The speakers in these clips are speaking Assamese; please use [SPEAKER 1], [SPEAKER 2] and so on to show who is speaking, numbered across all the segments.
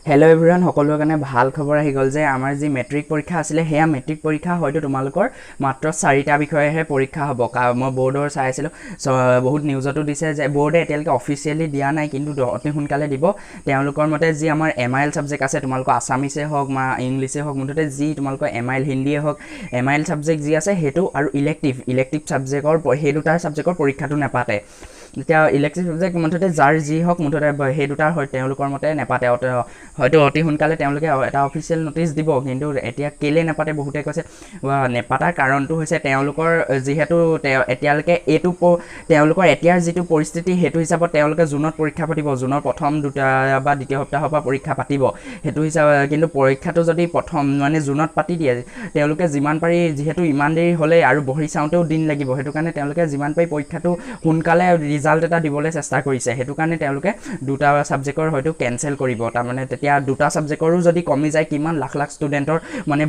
[SPEAKER 1] হেল্ল' এভৰিৱান, সকলোৰে কাৰণে ভাল খবৰ আহি গ'ল যে আমাৰ যি মেট্ৰিক পৰীক্ষা আছিলে সেয়া মেট্ৰিক পৰীক্ষা হয়তো তোমালোকৰ মাত্ৰ 4টা বিষয়েহে পৰীক্ষা হ'ব। মই বৰ্ডৰ চাই আছিলোঁ, বহুত নিউজতো দিছে যে বৰ্ডে এতিয়ালৈকে অফিচিয়েলি দিয়া নাই, কিন্তু অতি সোনকালে দিব। তেওঁলোকৰ মতে যি আমাৰ MIL ছাবজেক্ট আছে, তোমালোকৰ আছামিছে হওক বা ইংলিছে হওক, মুঠতে যি তোমালোকৰ MIL হিন্দীয়ে হওক, MIL ছাবজেক্ট যি আছে সেইটো আৰু ইলেক্টিভ ছাবজেক্টৰ সেই দুটাৰ ছাবজেক্টৰ পৰীক্ষাটো নেপাতে। এতিয়া ইলেক্টিভ ছাবজেক্ট মুঠতে যাৰ যি হওক, মুঠতে সেই দুটাৰ হয় তেওঁলোকৰ মতে নেপাতে। হয়তো অতি সোনকালে তেওঁলোকে এটা অফিচিয়েল নটিচ দিব, কিন্তু এতিয়া কেলৈ নেপাতে বহুতে কৈছে। নেপাতাৰ কাৰণটো হৈছে তেওঁলোকৰ যিহেতু এতিয়ালৈকে তেওঁলোকৰ এতিয়াৰ যিটো পৰিস্থিতি সেইটো হিচাপত তেওঁলোকে জুনত পৰীক্ষা পাতিব, জুনৰ প্ৰথম দুটা বা দ্বিতীয় সপ্তাহৰ পৰা পৰীক্ষা পাতিব। সেইটো হিচাপে কিন্তু পৰীক্ষাটো যদি প্ৰথম জুনত পাতি দিয়ে, তেওঁলোকে যিমান পাৰি, যিহেতু ইমান দেৰি হ'লে আৰু বহি চাওঁতেও দিন লাগিব, সেইটো কাৰণে তেওঁলোকে যিমান পাৰি পৰীক্ষাটো সোনকালে ৰিজাল্ট এটা দিবলৈ চেষ্টা কৰিছে। সেইটো কাৰণে তেওঁলোকে দুটা ছাবজেক্টৰ হয়তো কেঞ্চেল কৰিব। তাৰমানে তেতিয়া দুটা ছাবজেক্টৰো যদি কমি যায়, কিমান লাখ লাখ ষ্টুডেণ্টৰ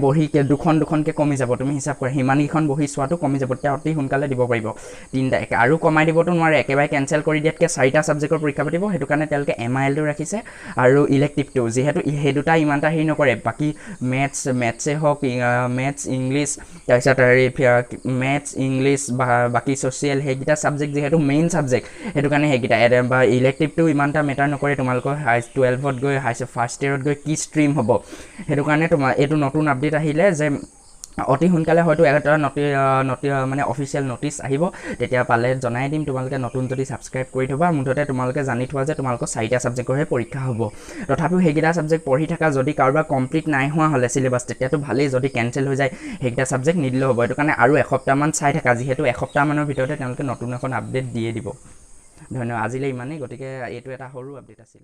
[SPEAKER 1] বহি দুখনকৈ কমি যাব। তুমি হিচাপ কৰা, সিমানকেইখন বহি চোৱাটো কমি যাব। তেতিয়া অতি সোনকালে দিব পাৰিব। 3টা আৰু কমাই দিবতো নোৱাৰে, একেবাৰে কেঞ্চেল কৰি দিয়াতকৈ 4টা ছাবজেক্টৰ পৰীক্ষা পাতিব। সেইটো কাৰণে তেওঁলোকে MILটো ৰাখিছে আৰু ইলেক্টিভটো, যিহেতু সেই দুটা ইমানটা হেৰি নকৰে। বাকী মেথছে হওক, মেথছ ইংলিছ, তাৰপিছত মেথছ ইংলিছ বা বাকী ছ'চিয়েল, সেইকেইটা ছাবজেক্ট যিহেতু মেইন ছাবজেক্ট, সেইটো কাৰণে সেইকেইটা বা ইলেক্টিভটো ইমানটা মেটাৰ নকৰে। তোমালোকৰ 12ত গৈ ফাৰ্ষ্ট ইয়েৰত গৈ কি ষ্ট্ৰীম হ'ব, সেইটো কাৰণে এইটো নতুন আপডেট আহিলে যে অতি সোনকালে হয়তো এটা অফিচিয়েল নটিচ আহিব। তেতিয়া পালে জনাই দিম। তোমালোকে নতুন যদি ছাবস্ক্ৰাইব কৰি থ'বা, মুঠতে তোমালোকে জানি থোৱা যে তোমালোকৰ 4টা ছাবজেক্টৰহে পৰীক্ষা হ'ব। তথাপিও সেইকেইটা ছাবজেক্ট পঢ়ি থকা, যদি কাৰোবাৰ কমপ্লিট নাই হোৱা হ'লে চিলেবাছ, তেতিয়াতো ভালেই। যদি কেঞ্চেল হৈ যায়, সেইকেইটা ছাবজেক্ট নিদিলেও হ'ব। সেইটো কাৰণে আৰু এসপ্তাহমান চাই থাকা, যিহেতু এসপ্তাহমানৰ ভিতৰতে তেওঁলোকে নতুন এখন আপডেট দিয়ে দিব। ধন্যবাদ। আজিলৈ ইমানেই, গতিকে এইটো এটা সৰু আপডেট আছিল।